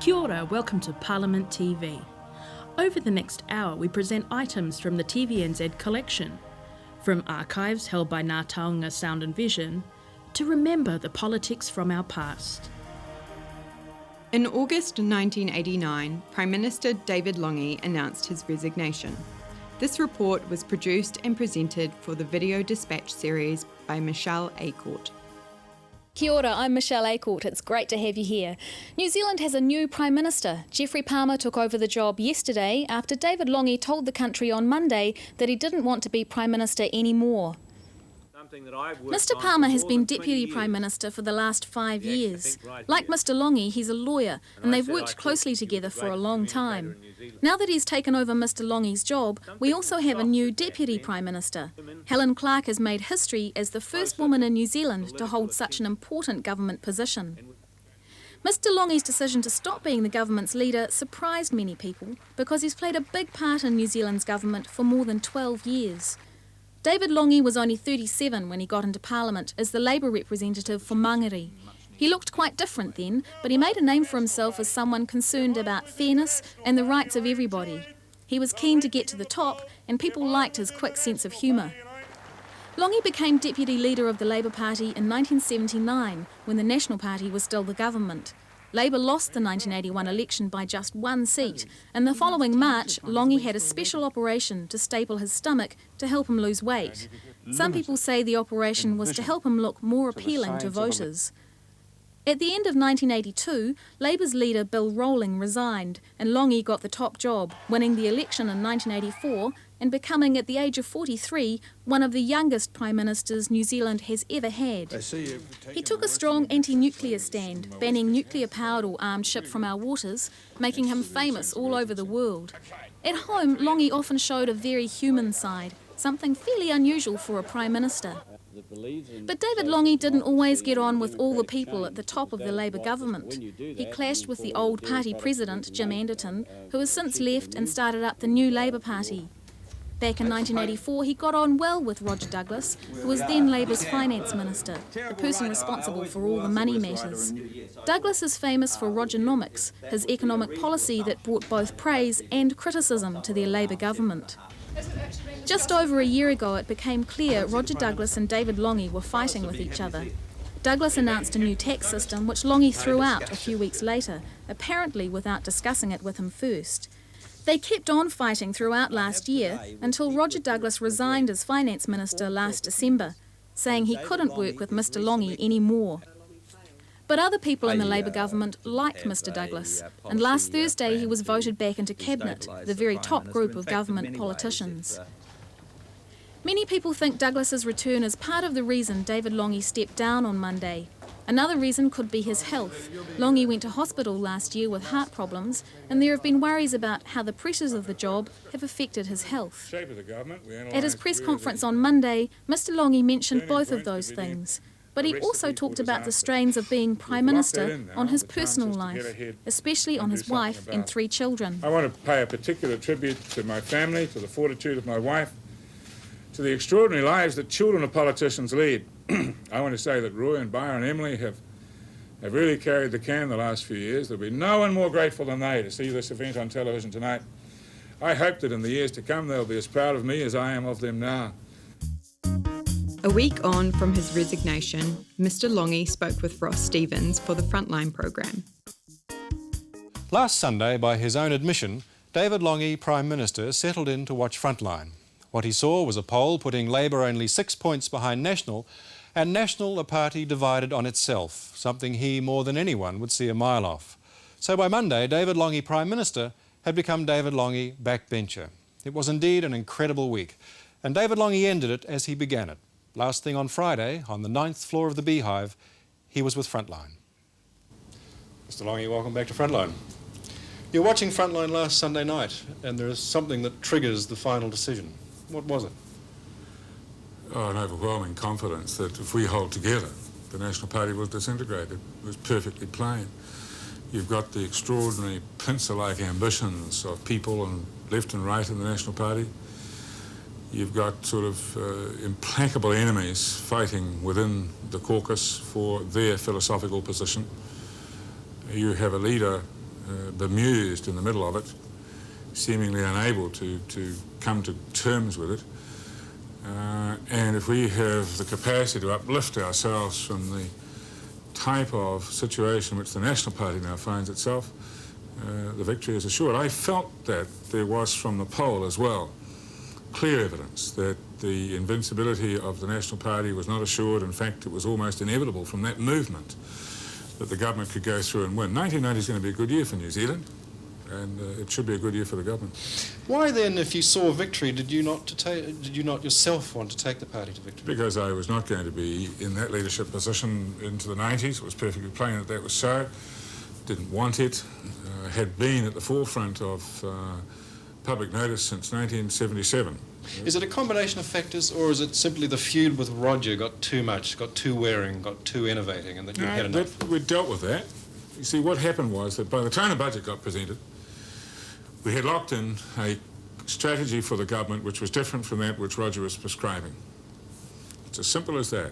Kia ora, welcome to Parliament TV. Over the next hour we present items from the TVNZ collection, from archives held by Ngā Taonga Sound and Vision, to remember the politics from our past. In August 1989, Prime Minister David Lange announced his resignation. This report was produced and presented for the Video Dispatch series by Michelle Acourt. Kia ora, I'm Michelle Acourt. It's great to have you here. New Zealand has a new Prime Minister. Geoffrey Palmer took over the job yesterday after David Lange told the country on Monday that he didn't want to be Prime Minister anymore. Mr Palmer has been Deputy Prime Minister for the last 5 years. Like Mr Lange, he's a lawyer and they've worked closely together for a long time. Now that he's taken over Mr Lange's job, we also have a new Deputy Prime Minister. Clarke has made history as the first woman in New Zealand to hold such an important government position. Mr Lange's decision to stop being the government's leader surprised many people because he's played a big part in New Zealand's government for more than 12 years. David Lange was only 37 when he got into Parliament as the Labour representative for Mangere. He looked quite different then, but he made a name for himself as someone concerned about fairness and the rights of everybody. He was keen to get to the top, and people liked his quick sense of humour. Lange became deputy leader of the Labour Party in 1979, when the National Party was still the government. Labour lost the 1981 election by just 1 seat, and the following March, Lange had a special operation to staple his stomach to help him lose weight. Some people say the operation was to help him look more appealing to voters. At the end of 1982, Labour's leader Bill Rowling resigned, and Lange got the top job, winning the election in 1984 and becoming, at the age of 43, one of the youngest Prime Ministers New Zealand has ever had. He took a strong anti-nuclear stand, banning nuclear-powered or armed ship from our waters, making him famous all over the world. At home, Lange often showed a very human side, something fairly unusual for a Prime Minister. But David Lange didn't always get on with all the people at the top of the Labour government. He clashed with the old party president, Jim Anderton, who has since left and started up the new Labour Party. Back in 1984, he got on well with Roger Douglas, who was then Labour's finance minister, the person responsible for all the money matters. Douglas is famous for Rogernomics, his economic policy that brought both praise and criticism to their Labour government. Just over a year ago, it became clear Roger Douglas and David Lange were fighting with each other. Douglas announced a new tax system, which Lange threw out a few weeks later, apparently without discussing it with him first. They kept on fighting throughout last year until Roger Douglas resigned as finance minister last December, saying he couldn't work with Mr Lange anymore. But other people in the Labour government like Mr Douglas, and last Thursday he was voted back into Cabinet, the very top group of government politicians. Many people think Douglas's return is part of the reason David Lange stepped down on Monday. Another reason could be his health. Lange went to hospital last year with heart problems, and there have been worries about how the pressures of the job have affected his health. At his press conference on Monday, Mr Lange mentioned both of those things, but he also talked about the strains of being Prime Minister on his personal life, especially on his wife and 3 children. I want to pay a particular tribute to my family, to the fortitude of my wife, to the extraordinary lives that children of politicians lead. I want to say that Roy and Byron and Emily have really carried the can the last few years. There'll be no one more grateful than they to see this event on television tonight. I hope that in the years to come they'll be as proud of me as I am of them now. A week on from his resignation, Mr Lange spoke with Ross Stevens for the Frontline programme. Last Sunday, by his own admission, David Lange, Prime Minister, settled in to watch Frontline. What he saw was a poll putting Labour only 6 points behind National, and National a party divided on itself, something he, more than anyone, would see a mile off. So by Monday, David Lange, Prime Minister, had become David Lange, backbencher. It was indeed an incredible week, and David Lange ended it as he began it. Last thing on Friday, on the 9th floor of the Beehive, he was with Frontline. Mr Lange, welcome back to Frontline. You're watching Frontline last Sunday night, and there is something that triggers the final decision. What was it? Oh, an overwhelming confidence that if we hold together, the National Party will disintegrate. It was perfectly plain. You've got the extraordinary pincer-like ambitions of people on left and right in the National Party. You've got sort of implacable enemies fighting within the caucus for their philosophical position. You have a leader bemused in the middle of it, seemingly unable to come to terms with it. And if we have the capacity to uplift ourselves from the type of situation in which the National Party now finds itself, the victory is assured. I felt that there was from the poll as well clear evidence that the invincibility of the National Party was not assured. In fact, it was almost inevitable from that movement that the government could go through and win. 1990 is going to be a good year for New Zealand, and it should be a good year for the government. Why then, if you saw victory, did you not yourself want to take the party to victory? Because I was not going to be in that leadership position into the 90s. It was perfectly plain that that was so. Didn't want it. Had been at the forefront of public notice since 1977. Is it a combination of factors, or is it simply the feud with Roger got too much, got too wearing, got too innovating, and that you had enough? We dealt with that. You see, what happened was that by the time the budget got presented, we had locked in a strategy for the government which was different from that which Roger was prescribing. It's as simple as that.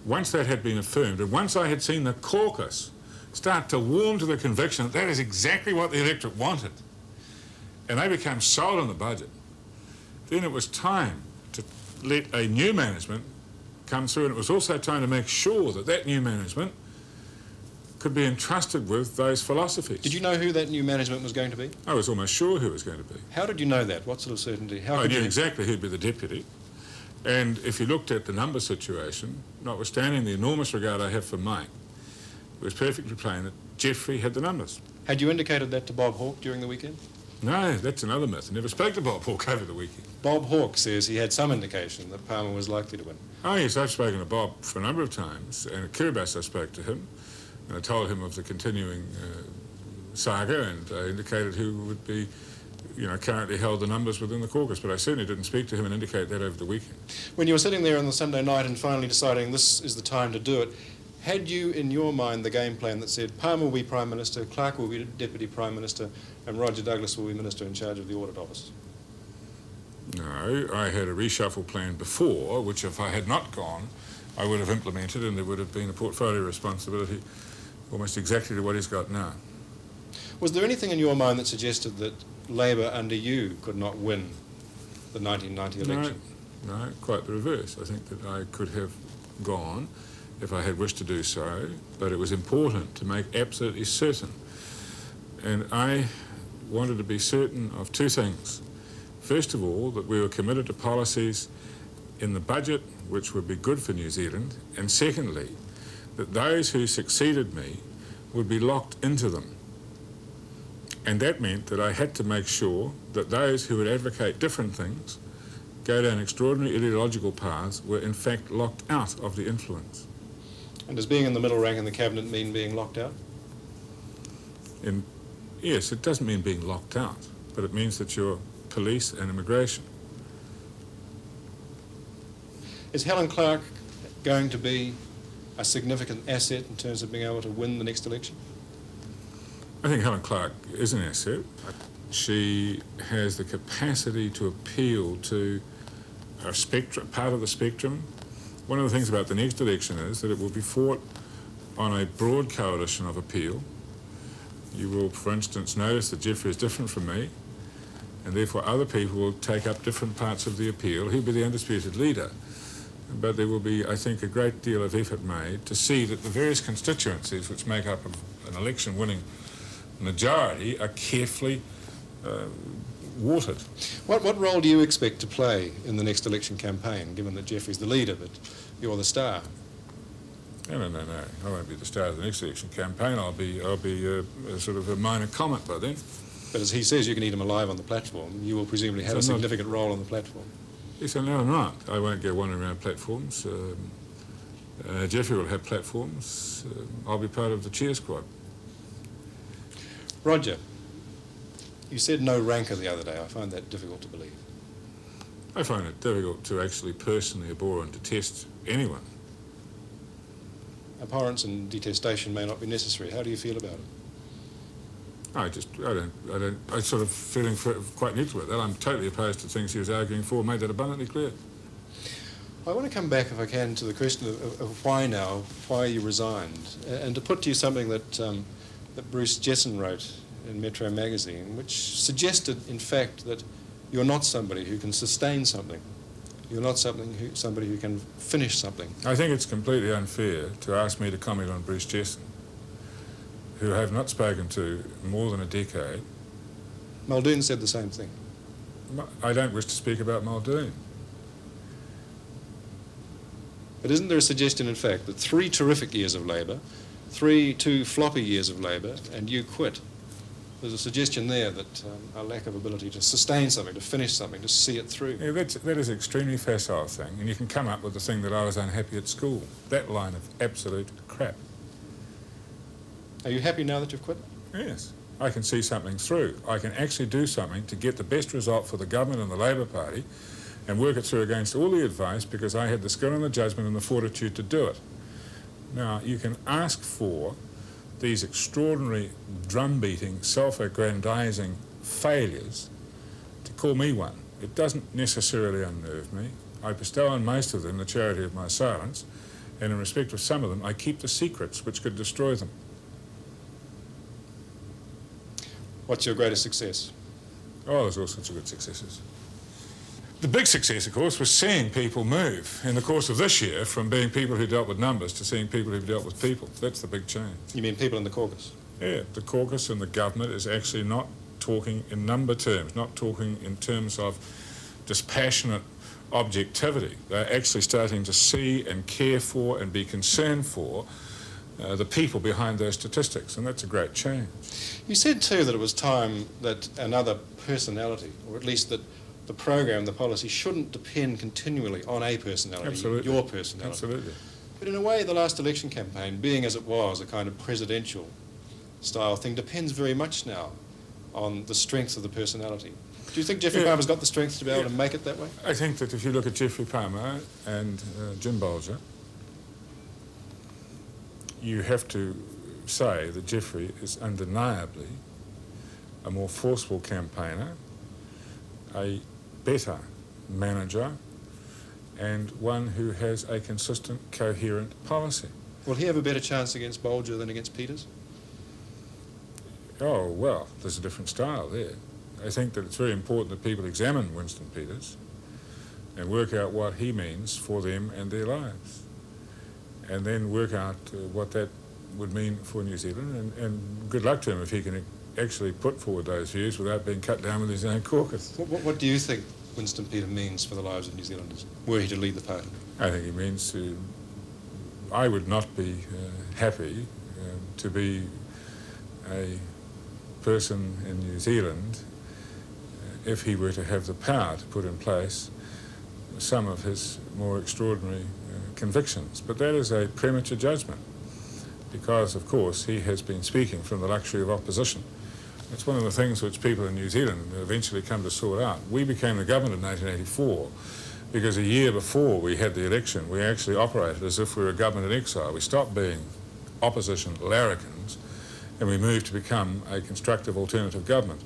Once that had been affirmed, and once I had seen the caucus start to warm to the conviction that that is exactly what the electorate wanted, and they became sold on the budget, then it was time to let a new management come through, and it was also time to make sure that that new management could be entrusted with those philosophies. Did you know who that new management was going to be? I was almost sure who it was going to be. How did you know that? What sort of certainty? I knew exactly who'd be the deputy. And if you looked at the number situation, notwithstanding the enormous regard I have for Mike, it was perfectly plain that Geoffrey had the numbers. Had you indicated that to Bob Hawke during the weekend? No, that's another myth. I never spoke to Bob Hawke over the weekend. Bob Hawke says he had some indication that Palmer was likely to win. Oh yes, I've spoken to Bob for a number of times, and at Kiribati I spoke to him, and I told him of the continuing saga, and I indicated who would be, currently held the numbers within the caucus, but I certainly didn't speak to him and indicate that over the weekend. When you were sitting there on the Sunday night and finally deciding this is the time to do it, had you in your mind the game plan that said Palmer will be Prime Minister, Clarke will be Deputy Prime Minister, and Roger Douglas will be Minister in charge of the Audit Office? No, I had a reshuffle plan before, which if I had not gone, I would have implemented, and there would have been a portfolio responsibility almost exactly to what he's got now. Was there anything in your mind that suggested that Labour under you could not win the 1990 election? No, quite the reverse. I think that I could have gone if I had wished to do so, but it was important to make absolutely certain. And I wanted to be certain of two things. First of all, that we were committed to policies in the budget which would be good for New Zealand, and secondly, that those who succeeded me would be locked into them. And that meant that I had to make sure that those who would advocate different things, go down extraordinary ideological paths, were in fact locked out of the influence. And does being in the middle rank in the cabinet mean being locked out? Yes, it doesn't mean being locked out, but it means that you're police and immigration. Is Helen Clarke going to be a significant asset in terms of being able to win the next election? I think Helen Clarke is an asset. She has the capacity to appeal to a spectrum, part of the spectrum. One of the things about the next election is that it will be fought on a broad coalition of appeal. You will, for instance, notice that Geoffrey is different from me, and therefore other people will take up different parts of the appeal. He'll be the undisputed leader. But there will be, I think, a great deal of effort made to see that the various constituencies which make up an election-winning majority are carefully watered. What role do you expect to play in the next election campaign, given that Geoffrey's the leader, but you're the star? No. I won't be the star of the next election campaign. I'll be a sort of a minor comment by then. But as he says, you can eat him alive on the platform. You will presumably have a significant role on the platform. Yes, no, I'm not. I won't go wandering around platforms. Geoffrey will have platforms. I'll be part of the cheer squad. Roger, you said no rancour the other day. I find that difficult to believe. I find it difficult to actually personally abhor and detest anyone. Abhorrence and detestation may not be necessary. How do you feel about it? I sort of feeling quite neutral with that. I'm totally opposed to things he was arguing for, made that abundantly clear. I want to come back, if I can, to the question of why now, why you resigned, and to put to you something that that Bruce Jesson wrote in Metro magazine, which suggested, in fact, that you're not somebody who can sustain something. You're not somebody who can finish something. I think it's completely unfair to ask me to comment on Bruce Jesson, who I have not spoken to in more than a decade. Muldoon said the same thing. I don't wish to speak about Muldoon. But isn't there a suggestion, in fact, that 3 terrific years of Labour, 2 floppy years of Labour, and you quit? There's a suggestion there that a lack of ability to sustain something, to finish something, to see it through. Yeah, that is an extremely facile thing, and you can come up with the thing that I was unhappy at school. That line of absolute crap. Are you happy now that you've quit? Yes. I can see something through. I can actually do something to get the best result for the government and the Labour Party and work it through against all the advice because I had the skill and the judgment and the fortitude to do it. Now, you can ask for these extraordinary drum-beating, self-aggrandising failures to call me one. It doesn't necessarily unnerve me. I bestow on most of them the charity of my silence, and in respect of some of them, I keep the secrets which could destroy them. What's your greatest success? Oh, there's all sorts of good successes. The big success, of course, was seeing people move in the course of this year from being people who dealt with numbers to seeing people who dealt with people. That's the big change. You mean people in the caucus? Yeah, the caucus and the government is actually not talking in number terms, not talking in terms of dispassionate objectivity. They're actually starting to see and care for and be concerned for the people behind those statistics, and that's a great change. You said too that it was time that another personality, or at least that the program, the policy, shouldn't depend continually on a personality, Absolutely. your personality. Absolutely. But in a way, the last election campaign, being as it was a kind of presidential style thing, depends very much now on the strength of the personality. Do you think Geoffrey Palmer's got the strength to be able to make it that way? I think that if you look at Geoffrey Palmer and Jim Bolger, you have to say that Geoffrey is undeniably a more forceful campaigner, a better manager, and one who has a consistent, coherent policy. Will he have a better chance against Bolger than against Peters? Oh, well, there's a different style there. I think that it's very important that people examine Winston Peters and work out what he means for them and their lives, and then work out what that would mean for New Zealand, and good luck to him if he can actually put forward those views without being cut down with his own caucus. What do you think Winston Peters means for the lives of New Zealanders, were he to lead the party? I think he means to... I would not be happy to be a person in New Zealand if he were to have the power to put in place some of his more extraordinary convictions. But that is a premature judgment because, of course, he has been speaking from the luxury of opposition. It's one of the things which people in New Zealand eventually come to sort out. We became the government in 1984 because a year before we had the election, we actually operated as if we were a government in exile. We stopped being opposition larrikins and we moved to become a constructive alternative government.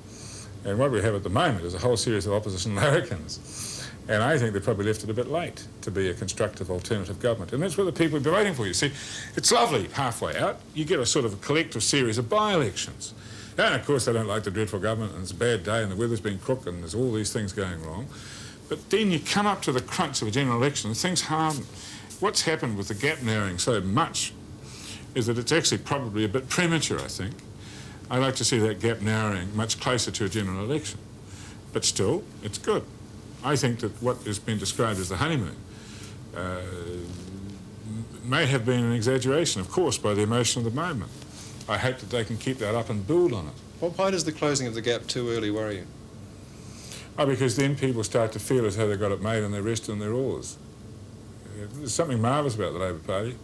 And what we have at the moment is a whole series of opposition larrikins. And I think they probably left it a bit late to be a constructive alternative government. And that's what the people have been waiting for. You see, it's lovely halfway out. You get a sort of a collective series of by-elections. And of course they don't like the dreadful government and it's a bad day and the weather's been crooked and there's all these things going wrong. But then you come up to the crunch of a general election and things harden. What's happened with the gap narrowing so much is that it's actually probably a bit premature, I think. I'd like to see that gap narrowing much closer to a general election. But still, it's good. I think that what has been described as the honeymoon may have been an exaggeration, of course, by the emotion of the moment. I hope that they can keep that up and build on it. Why does the closing of the gap too early worry you? Oh, because then people start to feel as though they've got it made and they rest on their oars. There's something marvellous about the Labour Party.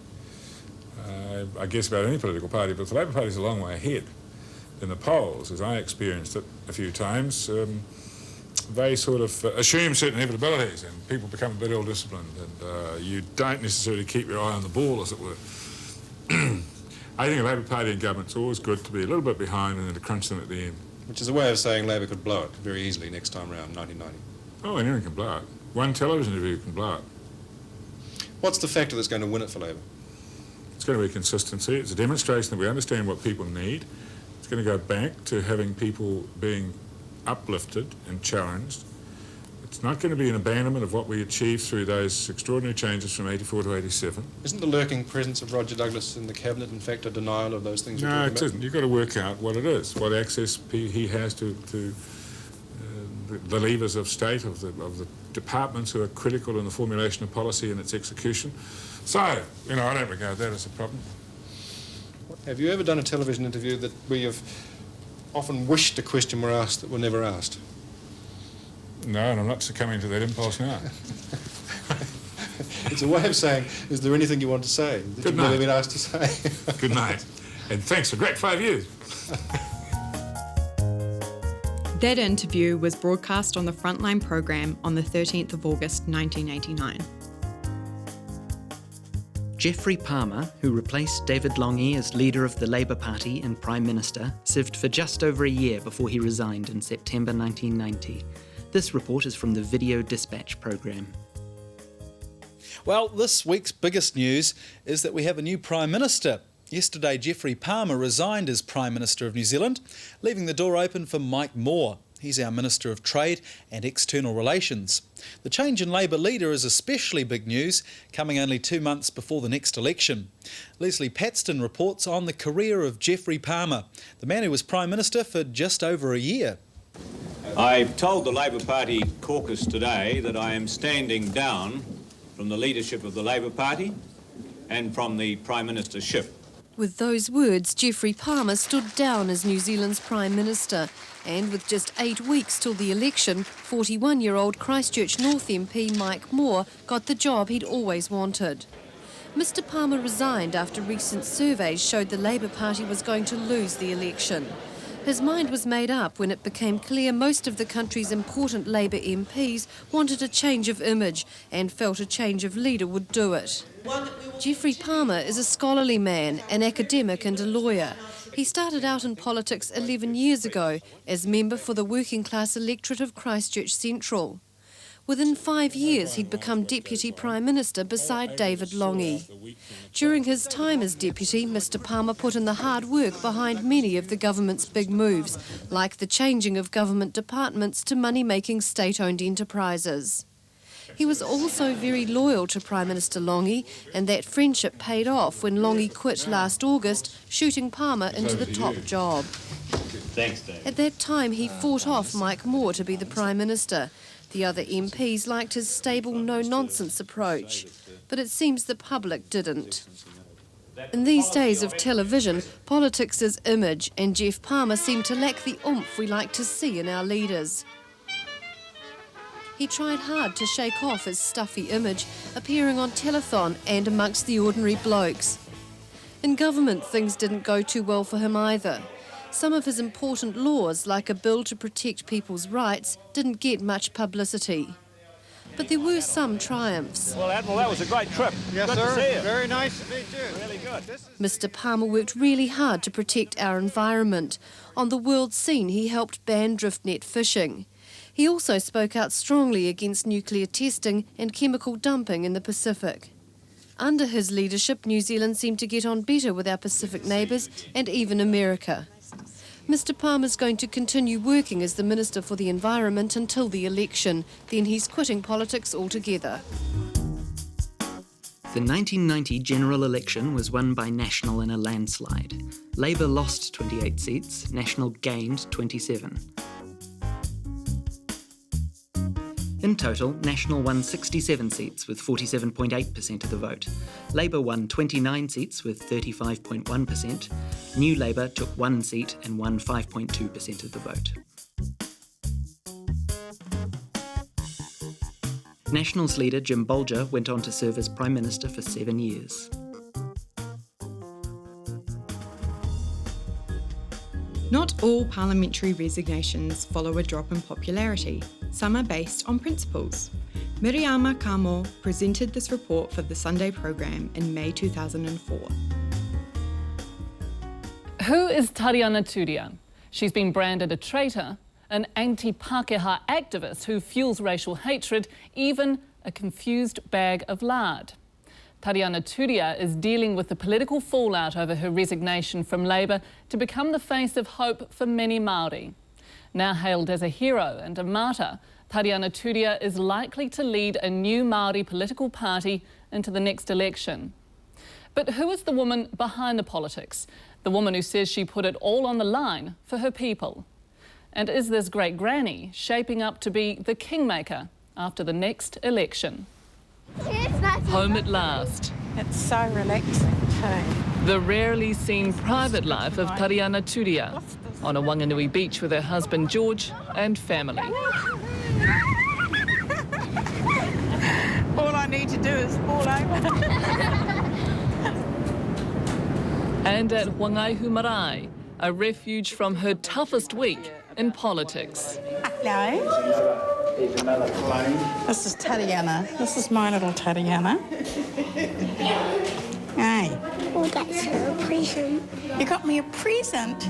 I guess about any political party, but the Labour Party's a long way ahead. In the polls, as I experienced it a few times, they sort of assume certain inevitabilities and people become a bit ill-disciplined and you don't necessarily keep your eye on the ball, as it were. I think a Labour Party in government's always good to be a little bit behind and then to crunch them at the end. Which is a way of saying Labour could blow it very easily next time round, 1990. Oh, anyone can blow it. One television interview can blow it. What's the factor that's going to win it for Labour? It's going to be consistency. It's a demonstration that we understand what people need It's going to go back to having people being uplifted and challenged. It's not going to be an abandonment of what we achieved through those extraordinary changes from 84 to 87. Isn't the lurking presence of Roger Douglas in the Cabinet, in fact, a denial of those things you're No, talking it about? isn't. You've got to work out what it is, what access he has to the levers of state, of the departments who are critical in the formulation of policy and its execution. So, I don't regard that as a problem. Have you ever done a television interview where you've often wished a question were asked that were never asked? No, and I'm not succumbing to that impulse now. It's a way of saying, is there anything you want to say that you've never been asked to say? Good night. And thanks for a great 5 years. That interview was broadcast on the Frontline programme on the 13th of August 1989. Geoffrey Palmer, who replaced David Lange as leader of the Labour Party and Prime Minister, served for just over a year before he resigned in September 1990. This report is from the Video Dispatch programme. Well, this week's biggest news is that we have a new Prime Minister. Yesterday, Geoffrey Palmer resigned as Prime Minister of New Zealand, leaving the door open for Mike Moore. He's our Minister of Trade and External Relations. The change in Labour leader is especially big news, coming only 2 months before the next election. Leslie Patston reports on the career of Geoffrey Palmer, the man who was Prime Minister for just over a year. I told the Labour Party caucus today that I am standing down from the leadership of the Labour Party and from the Prime Ministership. With those words, Geoffrey Palmer stood down as New Zealand's Prime Minister. And with just 8 weeks till the election, 41-year-old Christchurch North MP Mike Moore got the job he'd always wanted. Mr Palmer resigned after recent surveys showed the Labour Party was going to lose the election. His mind was made up when it became clear most of the country's important Labour MPs wanted a change of image and felt a change of leader would do it. Geoffrey Palmer is a scholarly man, an academic and a lawyer. He started out in politics 11 years ago as member for the working class electorate of Christchurch Central. Within 5 years, he'd become Deputy Prime Minister beside David Lange. During his time as Deputy, Mr Palmer put in the hard work behind many of the government's big moves, like the changing of government departments to money-making state-owned enterprises. He was also very loyal to Prime Minister Lange, and that friendship paid off when Lange quit last August, shooting Palmer into the top job. Thanks, Dave. At that time, he fought off Mike Moore to be the Prime Minister. The other MPs liked his stable, no-nonsense approach, but it seems the public didn't. In these days of television, politics is image, and Geoff Palmer seemed to lack the oomph we like to see in our leaders. He tried hard to shake off his stuffy image, appearing on telethon and amongst the ordinary blokes. In government, things didn't go too well for him either. Some of his important laws, like a bill to protect people's rights, didn't get much publicity. But there were some triumphs. Well, Admiral, that was a great trip. Yes, good sir. To see you. Very nice to meet you. Really good. Mr Palmer worked really hard to protect our environment. On the world scene, he helped ban drift net fishing. He also spoke out strongly against nuclear testing and chemical dumping in the Pacific. Under his leadership, New Zealand seemed to get on better with our Pacific neighbours and even America. Mr Palmer's going to continue working as the Minister for the Environment until the election. Then he's quitting politics altogether. The 1990 general election was won by National in a landslide. Labour lost 28 seats, National gained 27. In total, National won 67 seats with 47.8% of the vote. Labour won 29 seats with 35.1%. New Labour took 1 seat and won 5.2% of the vote. National's leader Jim Bolger went on to serve as Prime Minister for 7 years. Not all parliamentary resignations follow a drop in popularity. Some are based on principles. Miriama Kamo presented this report for the Sunday programme in May 2004. Who is Tariana Turia? She's been branded a traitor, an anti-Pākehā activist who fuels racial hatred, even a confused bag of lard. Tariana Turia is dealing with the political fallout over her resignation from Labour to become the face of hope for many Maori. Now hailed as a hero and a martyr, Tariana Turia is likely to lead a new Maori political party into the next election. But who is the woman behind the politics? The woman who says she put it all on the line for her people? And is this great granny shaping up to be the kingmaker after the next election? Home at last. It's so relaxing too. The rarely seen private life of Tariana Turia on a Wanganui beach with her husband George and family. All I need to do is fall over. And at Wangaihu Marae, a refuge from her toughest week in politics. Hello. This is Tariana. This is my little Tariana. Hey. Oh, that's a present. You got me a present?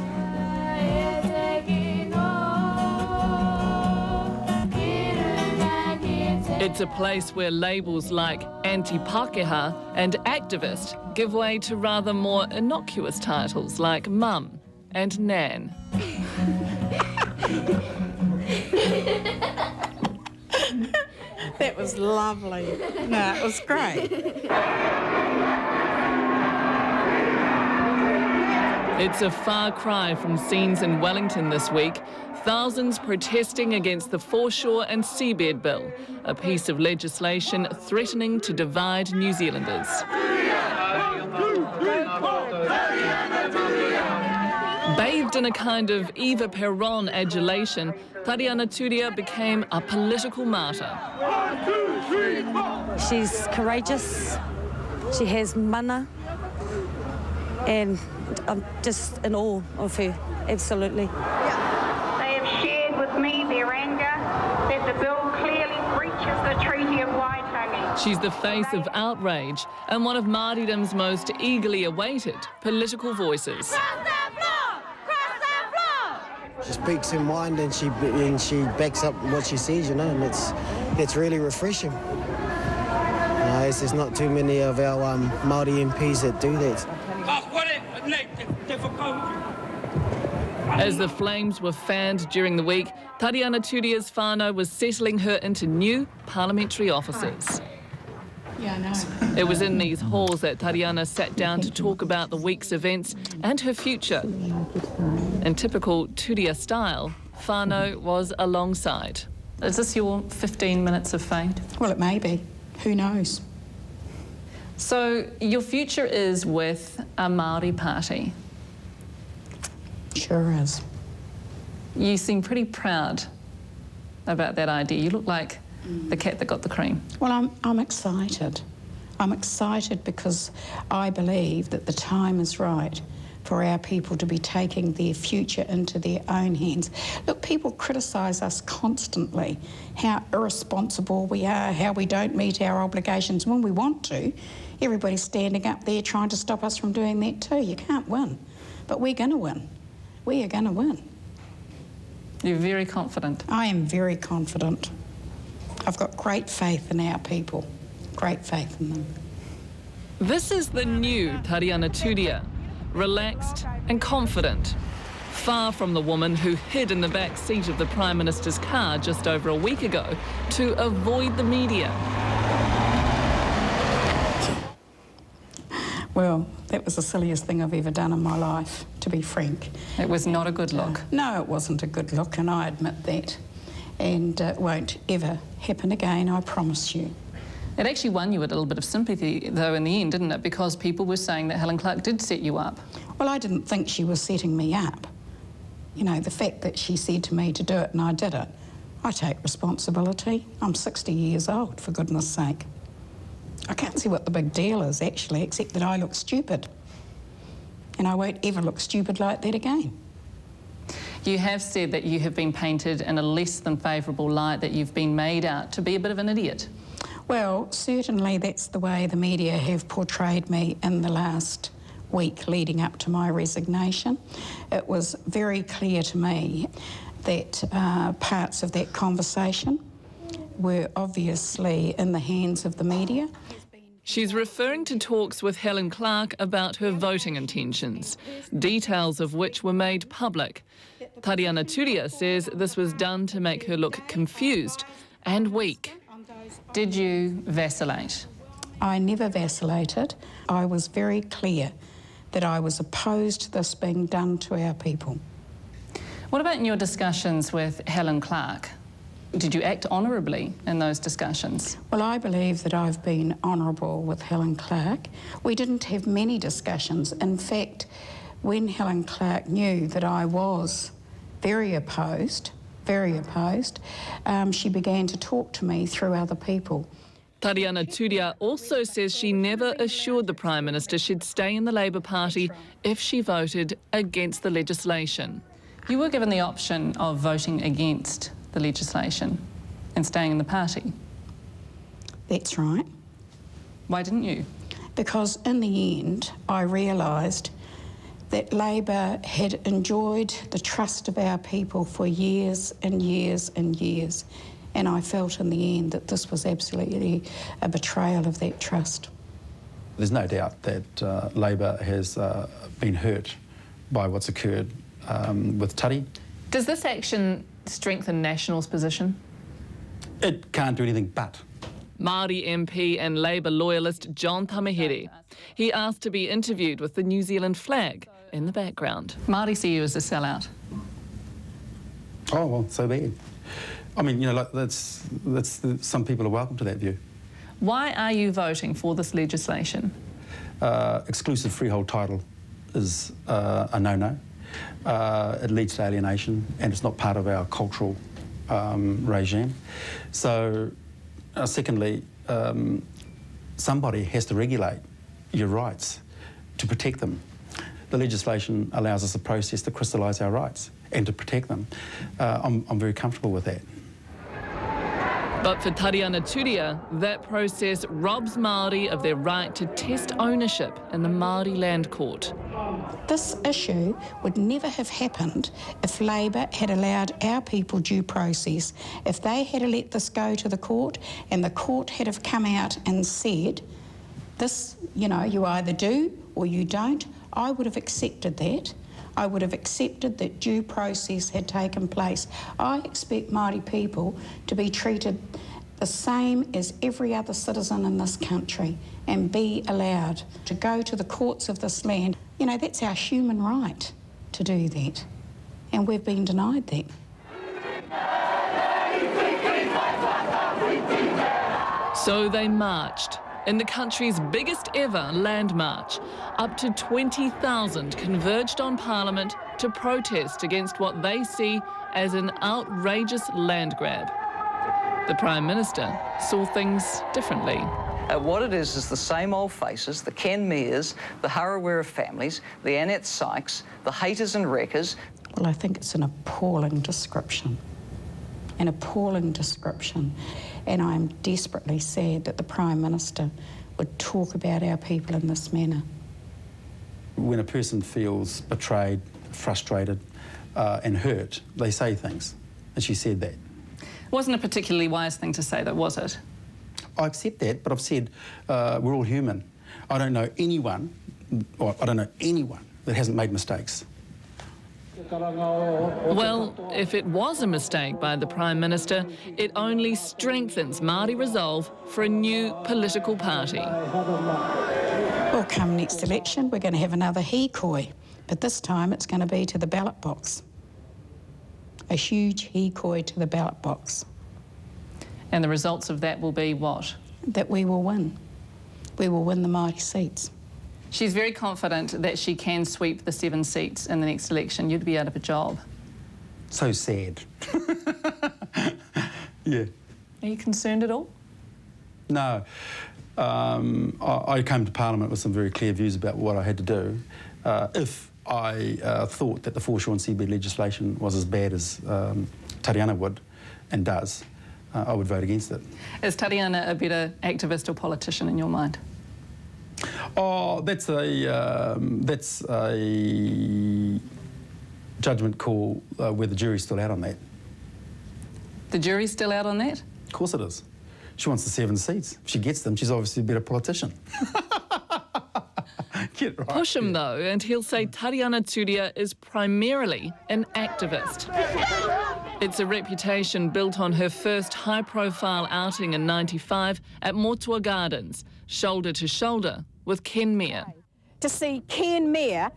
It's a place where labels like anti-Pākehā and activist give way to rather more innocuous titles like mum and nan. That was lovely. No, it was great. It's a far cry from scenes in Wellington this week. Thousands protesting against the Foreshore and Seabed Bill, a piece of legislation threatening to divide New Zealanders. Bathed in a kind of Eva Peron adulation, Tariana Turia became a political martyr. She's courageous, she has mana, and I'm just in awe of her, absolutely. They have shared with me their anger that the bill clearly breaches the Treaty of Waitangi. She's the face of outrage and one of Māoridam's most eagerly awaited political voices. She speaks her mind and she backs up what she says, you know, and it's really refreshing. There's not too many of our Māori MPs that do that. As the flames were fanned during the week, Tariana Turia's whānau was settling her into new parliamentary offices. Yeah, I know. It was in these halls that Tariana sat down to talk about the week's events and her future. In typical Turia style, whānau was alongside. Is this your 15 minutes of fame? Well, it may be. Who knows? So your future is with a Maori Party? Sure is. You seem pretty proud about that idea. You look like the cat that got the cream. Well, I'm excited. I'm excited because I believe that the time is right for our people to be taking their future into their own hands. Look, people criticise us constantly, how irresponsible we are, how we don't meet our obligations when we want to. Everybody's standing up there trying to stop us from doing that too. You can't win, but we're going to win. We are going to win. You're very confident. I am very confident. I've got great faith in our people, great faith in them. This is the new Tariana Turia, relaxed and confident, far from the woman who hid in the back seat of the Prime Minister's car just over a week ago to avoid the media. Well, that was the silliest thing I've ever done in my life, to be frank. It was not a good look. No, it wasn't a good look, and I admit that. And it won't ever happen again, I promise you. It actually won you a little bit of sympathy, though, in the end, didn't it? Because people were saying that Helen Clarke did set you up. Well, I didn't think she was setting me up. You know, the fact that she said to me to do it and I did it, I take responsibility. I'm 60 years old, for goodness sake. I can't see what the big deal is, actually, except that I look stupid. And I won't ever look stupid like that again. You have said that you have been painted in a less than favourable light, that you've been made out to be a bit of an idiot. Well, certainly that's the way the media have portrayed me in the last week leading up to my resignation. It was very clear to me that parts of that conversation were obviously in the hands of the media. She's referring to talks with Helen Clarke about her voting intentions, details of which were made public. Tariana Turia says this was done to make her look confused and weak. Did you vacillate? I never vacillated. I was very clear that I was opposed to this being done to our people. What about in your discussions with Helen Clarke? Did you act honourably in those discussions? Well, I believe that I've been honourable with Helen Clarke. We didn't have many discussions. In fact, when Helen Clarke knew that I was very opposed, she began to talk to me through other people. Tariana Turia also says she never assured the Prime Minister she'd stay in the Labour Party if she voted against the legislation. You were given the option of voting against the legislation and staying in the party. That's right. Why didn't you? Because in the end, I realised that Labour had enjoyed the trust of our people for years and years and years. And I felt in the end that this was absolutely a betrayal of that trust. There's no doubt that Labour has been hurt by what's occurred with Tari. Does this action strengthen National's position? It can't do anything but. Maori MP and Labour loyalist John Tamahere. He asked to be interviewed with the New Zealand flag in the background. Maori see you as a sellout. Oh, well, so be it. I mean, you know, like some people are welcome to that view. Why are you voting for this legislation? Exclusive freehold title is a no-no. It leads to alienation, and it's not part of our cultural regime. So, secondly, somebody has to regulate your rights to protect them. The legislation allows us a process to crystallise our rights and to protect them. I'm very comfortable with that. But for Tariana Turia, that process robs Māori of their right to test ownership in the Māori Land Court. This issue would never have happened if Labour had allowed our people due process. If they had let this go to the court and the court had have come out and said, this, you know, you either do or you don't, I would have accepted that. I would have accepted that due process had taken place. I expect Māori people to be treated the same as every other citizen in this country and be allowed to go to the courts of this land. You know, that's our human right to do that, and we've been denied that. So they marched in the country's biggest ever land march. Up to 20,000 converged on Parliament to protest against what they see as an outrageous land grab. The Prime Minister saw things differently. What it is the same old faces, the Ken Mears, the Harawira families, the Annette Sykes, the haters and wreckers. Well, I think it's an appalling description. An appalling description. And I'm desperately sad that the Prime Minister would talk about our people in this manner. When a person feels betrayed, frustrated and hurt, they say things. And she said that. Wasn't a particularly wise thing to say, though, was it? I accept that, but I've said we're all human. I don't know anyone that hasn't made mistakes. Well, if it was a mistake by the Prime Minister, it only strengthens Māori resolve for a new political party. Well, come next election, we're going to have another hikoi, but this time it's going to be to the ballot box. A huge hikoi to the ballot box. And the results of that will be what? That we will win. We will win the Māori seats. She's very confident that she can sweep the 7 seats in the next election. You'd be out of a job. So sad. Yeah. Are you concerned at all? No. I came to Parliament with some very clear views about what I had to do. If I thought that the foreshore and CB legislation was as bad as Tariana would and does, I would vote against it. Is Tariana a better activist or politician in your mind? Oh, that's a judgment call where the jury's still out on that. The jury's still out on that? Of course it is. She wants the 7 seats. If she gets them, she's obviously a better politician. Get right. Push him, though, and he'll say Tariana Turia is primarily an activist. It's a reputation built on her first high-profile outing in '95 at Motua Gardens, shoulder to shoulder with Ken Mair. To see Ken Mair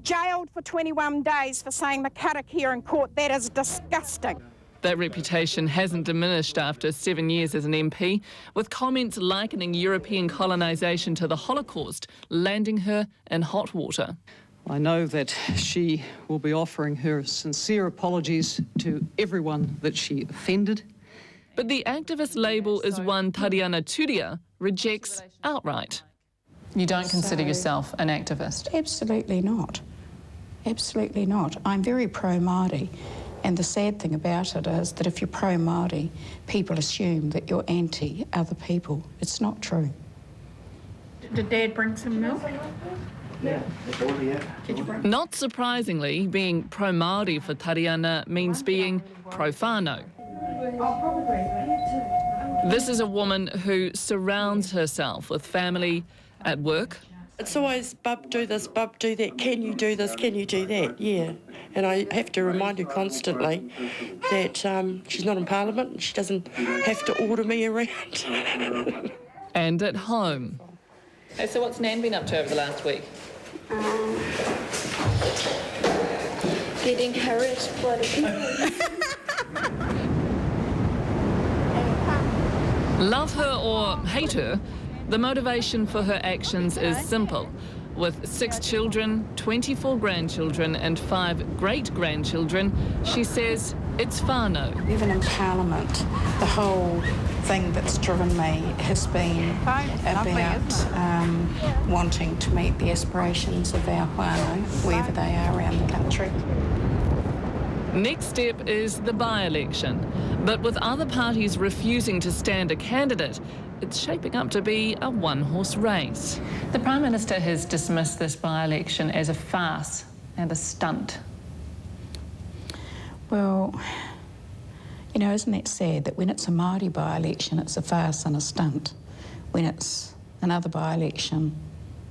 jailed for 21 days for saying the karakia in court, that is disgusting. That reputation hasn't diminished after 7 years as an MP, with comments likening European colonisation to the Holocaust landing her in hot water. I know that she will be offering her sincere apologies to everyone that she offended. But the activist label is one Tariana Turia rejects outright. You don't consider yourself an activist? Absolutely not. Absolutely not. I'm very pro-Māori. And the sad thing about it is that if you're pro-Māori, people assume that you're anti other people. It's not true. Did Dad bring some milk? Yeah. Not surprisingly, being pro-Māori for Tariana means being pro-whānau. This is a woman who surrounds herself with family at work. It's always, bub, do this, bub, do that, can you do this, can you do that, yeah. And I have to remind her constantly that she's not in Parliament and she doesn't have to order me around. And at home. Hey, so what's Nan been up to over the last week? Getting harassed by the people. Love her or hate her, the motivation for her actions is simple. With 6 children, 24 grandchildren and 5 great-grandchildren, she says it's whānau. Even in Parliament, the whole thing that's driven me has been about wanting to meet the aspirations of our whānau, wherever they are around the country. Next step is the by-election. But with other parties refusing to stand a candidate, it's shaping up to be a one-horse race. The Prime Minister has dismissed this by-election as a farce and a stunt. Well, you know, isn't that sad that when it's a Māori by-election, it's a farce and a stunt? When it's another by-election,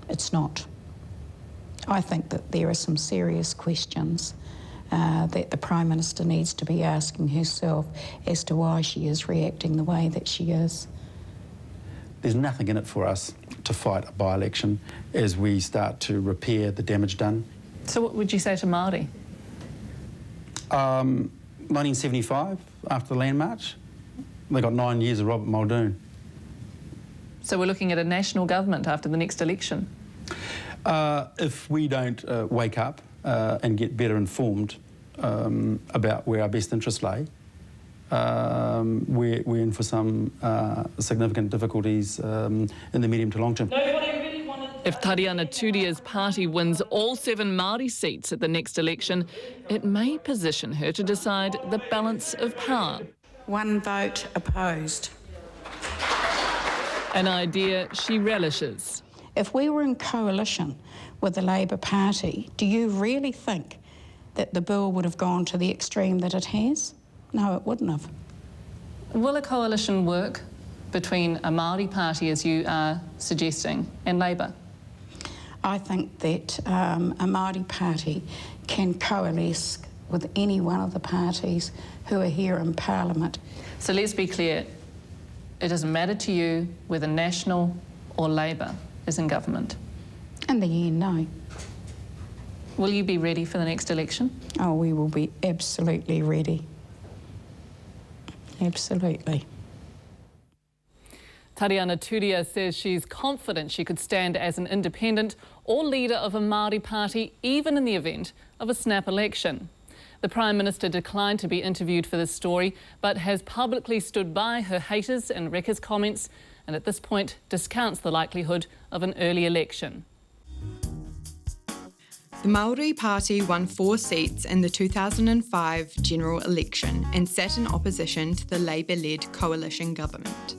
it's not. I think that there are some serious questions that the Prime Minister needs to be asking herself as to why she is reacting the way that she is. There's nothing in it for us to fight a by-election as we start to repair the damage done. So what would you say to Māori? 1975, after the Land March, they got 9 years of Robert Muldoon. So we're looking at a national government after the next election? If we don't wake up and get better informed about where our best interests lay, we're in for some significant difficulties in the medium to long term. If Tariana Turia's party wins all 7 Māori seats at the next election, it may position her to decide the balance of power. 1 vote opposed. An idea she relishes. If we were in coalition with the Labour Party, do you really think that the bill would have gone to the extreme that it has? No, it wouldn't have. Will a coalition work between a Māori party, as you are suggesting, and Labour? I think that a Māori party can coalesce with any one of the parties who are here in Parliament. So let's be clear, it doesn't matter to you whether National or Labour is in government? In the end, no. Will you be ready for the next election? Oh, we will be absolutely ready. Absolutely. Tariana Turia says she's confident she could stand as an independent or leader of a Māori party, even in the event of a snap election. The Prime Minister declined to be interviewed for this story, but has publicly stood by her haters and wreckers' comments, and at this point discounts the likelihood of an early election. The Maori Party won 4 seats in the 2005 general election and sat in opposition to the Labour-led coalition government.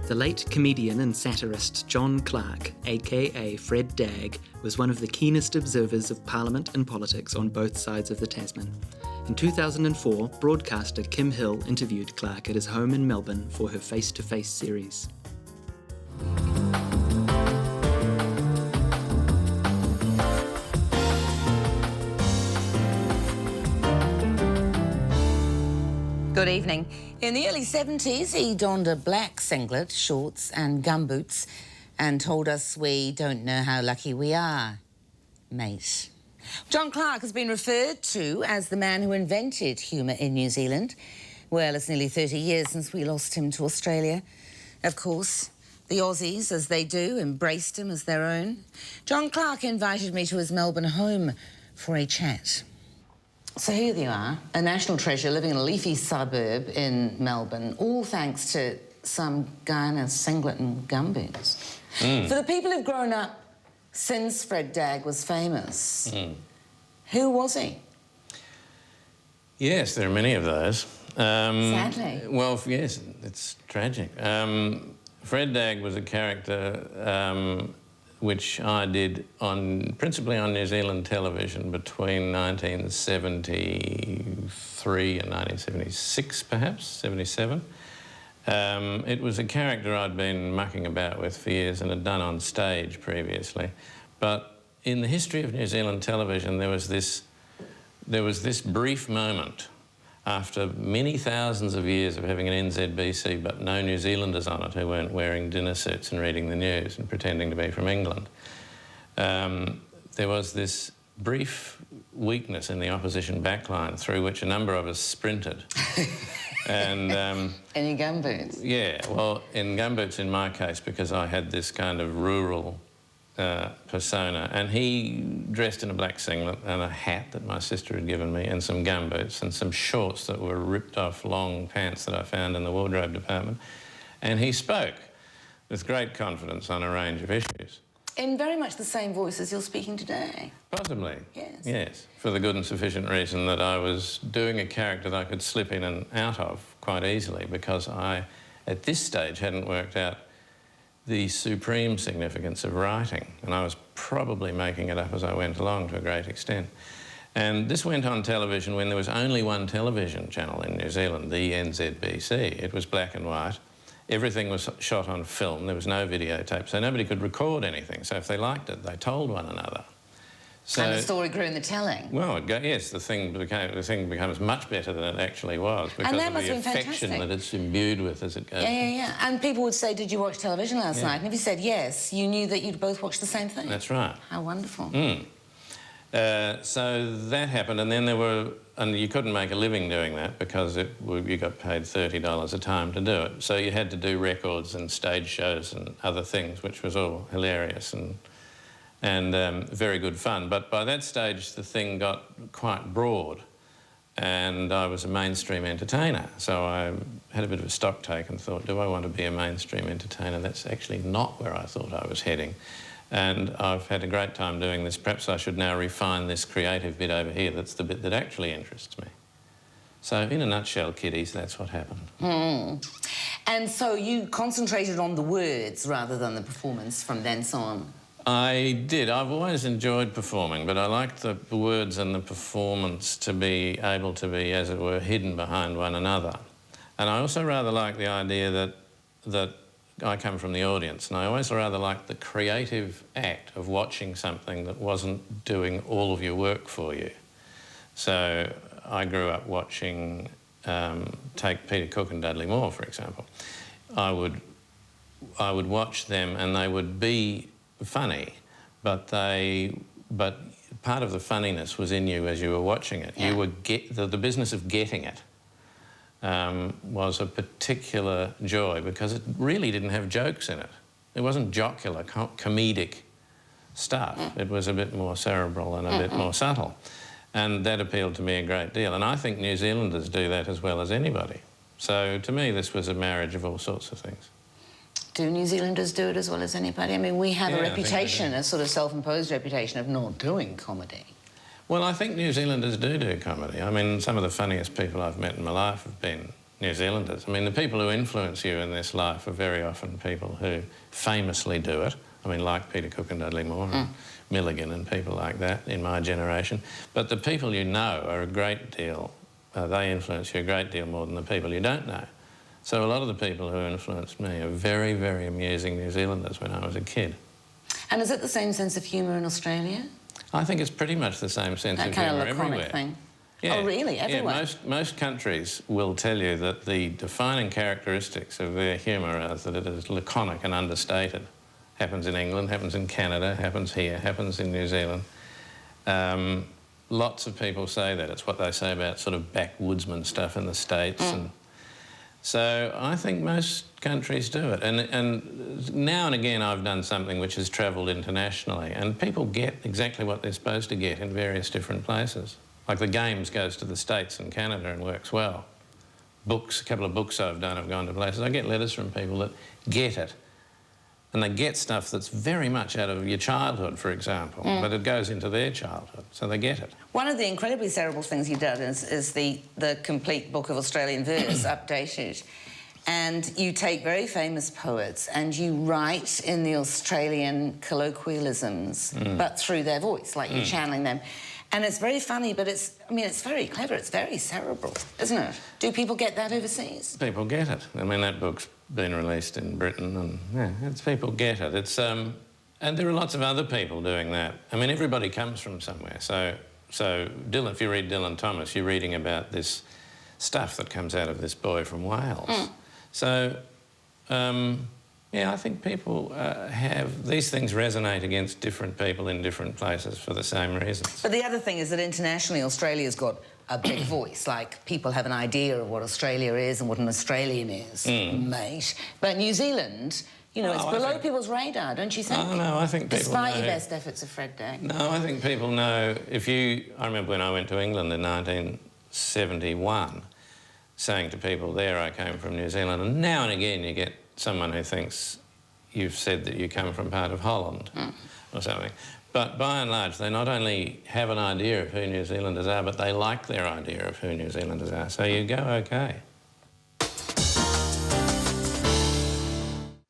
The late comedian and satirist John Clarke, aka Fred Dagg, was one of the keenest observers of Parliament and politics on both sides of the Tasman. In 2004, broadcaster Kim Hill interviewed Clarke at his home in Melbourne for her face-to-face series. Good evening. In the early 70s, he donned a black singlet, shorts and gumboots and told us we don't know how lucky we are, mate. John Clarke has been referred to as the man who invented humour in New Zealand. Well, it's nearly 30 years since we lost him to Australia. Of course, the Aussies, as they do, embraced him as their own. John Clarke invited me to his Melbourne home for a chat. So here you are, a national treasure living in a leafy suburb in Melbourne, all thanks to some guy in a singlet and gumboots. For the people who've grown up since Fred Dagg was famous, who was he? Yes, there are many of those. Sadly. Well, yes, it's tragic. Fred Dagg was a character which I did principally on New Zealand television between 1973 and 1976, perhaps, 77. It was a character I'd been mucking about with for years and had done on stage previously. But in the history of New Zealand television, there was this brief moment after many thousands of years of having an NZBC but no New Zealanders on it who weren't wearing dinner suits and reading the news and pretending to be from England. There was this brief weakness in the opposition backline through which a number of us sprinted. And any gumboots? Yeah, well, in gumboots in my case, because I had this kind of rural persona, and he dressed in a black singlet and a hat that my sister had given me and some gumboots and some shorts that were ripped off long pants that I found in the wardrobe department, and he spoke with great confidence on a range of issues. In very much the same voice as you're speaking today. Possibly. Yes. Yes, for the good and sufficient reason that I was doing a character that I could slip in and out of quite easily, because I, at this stage, hadn't worked out the supreme significance of writing, and I was probably making it up as I went along to a great extent. And this went on television when there was only one television channel in New Zealand, the NZBC. It was black and white. Everything was shot on film. There was no videotape, so nobody could record anything. So if they liked it, they told one another. So, and the story grew in the telling. Well, yes, the thing becomes much better than it actually was because of the affection that it's imbued with as it goes. Yeah. And people would say, did you watch television last night? And if you said yes, you knew that you'd both watched the same thing. That's right. How wonderful. So that happened, and then and you couldn't make a living doing that because you got paid $30 a time to do it. So you had to do records and stage shows and other things, which was all hilarious and very good fun. But by that stage, the thing got quite broad, and I was a mainstream entertainer. So I had a bit of a stock take and thought, do I want to be a mainstream entertainer? That's actually not where I thought I was heading. And I've had a great time doing this. Perhaps I should now refine this creative bit over here. That's the bit that actually interests me. So in a nutshell, kiddies, that's what happened. And so you concentrated on the words rather than the performance from thence on? I did. I've always enjoyed performing, but I liked the words and the performance to be able to be, as it were, hidden behind one another. And I also rather like the idea that I come from the audience, and I always rather liked the creative act of watching something that wasn't doing all of your work for you. So I grew up watching, take Peter Cook and Dudley Moore, for example. I would watch them, and they would be funny, but part of the funniness was in you as you were watching it. You would the business of getting it was a particular joy because it really didn't have jokes in it. It wasn't jocular, comedic stuff. It was a bit more cerebral and a bit more subtle. And that appealed to me a great deal. And I think New Zealanders do that as well as anybody. So to me, this was a marriage of all sorts of things. Do New Zealanders do it as well as anybody? I mean, we have a reputation, a sort of self-imposed reputation of not doing comedy. Well, I think New Zealanders do comedy. I mean, some of the funniest people I've met in my life have been New Zealanders. I mean, the people who influence you in this life are very often people who famously do it. I mean, like Peter Cook and Dudley Moore and Milligan and people like that in my generation. But the people you know are a great deal they influence you a great deal more than the people you don't know. So a lot of the people who influenced me are very, very amusing New Zealanders when I was a kid. And is it the same sense of humour in Australia? I think it's pretty much the same sense of humour everywhere. That kind of laconic thing? Yeah. Oh, really? Everywhere? Yeah, most countries will tell you that the defining characteristics of their humour are that it is laconic and understated. Happens in England, happens in Canada, happens here, happens in New Zealand. Lots of people say that. It's what they say about sort of backwoodsman stuff in the States. And so I think most countries do it. And now and again I've done something which has travelled internationally, and people get exactly what they're supposed to get in various different places. Like the Games goes to the States and Canada and works well. Books, a couple of books I've done have gone to places. I get letters from people that get it. And they get stuff that's very much out of your childhood, for example, but it goes into their childhood, so they get it. One of the incredibly cerebral things you've done is the complete book of Australian verse, updated. And you take very famous poets and you write in the Australian colloquialisms, but through their voice, like you're channeling them. And it's very funny, but it's very clever. It's very cerebral, isn't it? Do people get that overseas? People get it. I mean, that book's been released in Britain, and yeah, people get it. It's and there are lots of other people doing that. I mean, everybody comes from somewhere. So Dylan, if you read Dylan Thomas, you're reading about this stuff that comes out of this boy from Wales. So. Yeah, I think people have... These things resonate against different people in different places for the same reasons. But the other thing is that internationally, Australia's got a big voice. Like, people have an idea of what Australia is and what an Australian is, mate. But New Zealand, you know, it's below people's radar, don't you think? Oh, no, I think people Despite know. your best efforts of Fred Day. No, I think people know... I remember when I went to England in 1971, saying to people there I came from New Zealand, and now and again you get someone who thinks you've said that you come from part of Holland or something. But by and large, they not only have an idea of who New Zealanders are, but they like their idea of who New Zealanders are. So you go okay.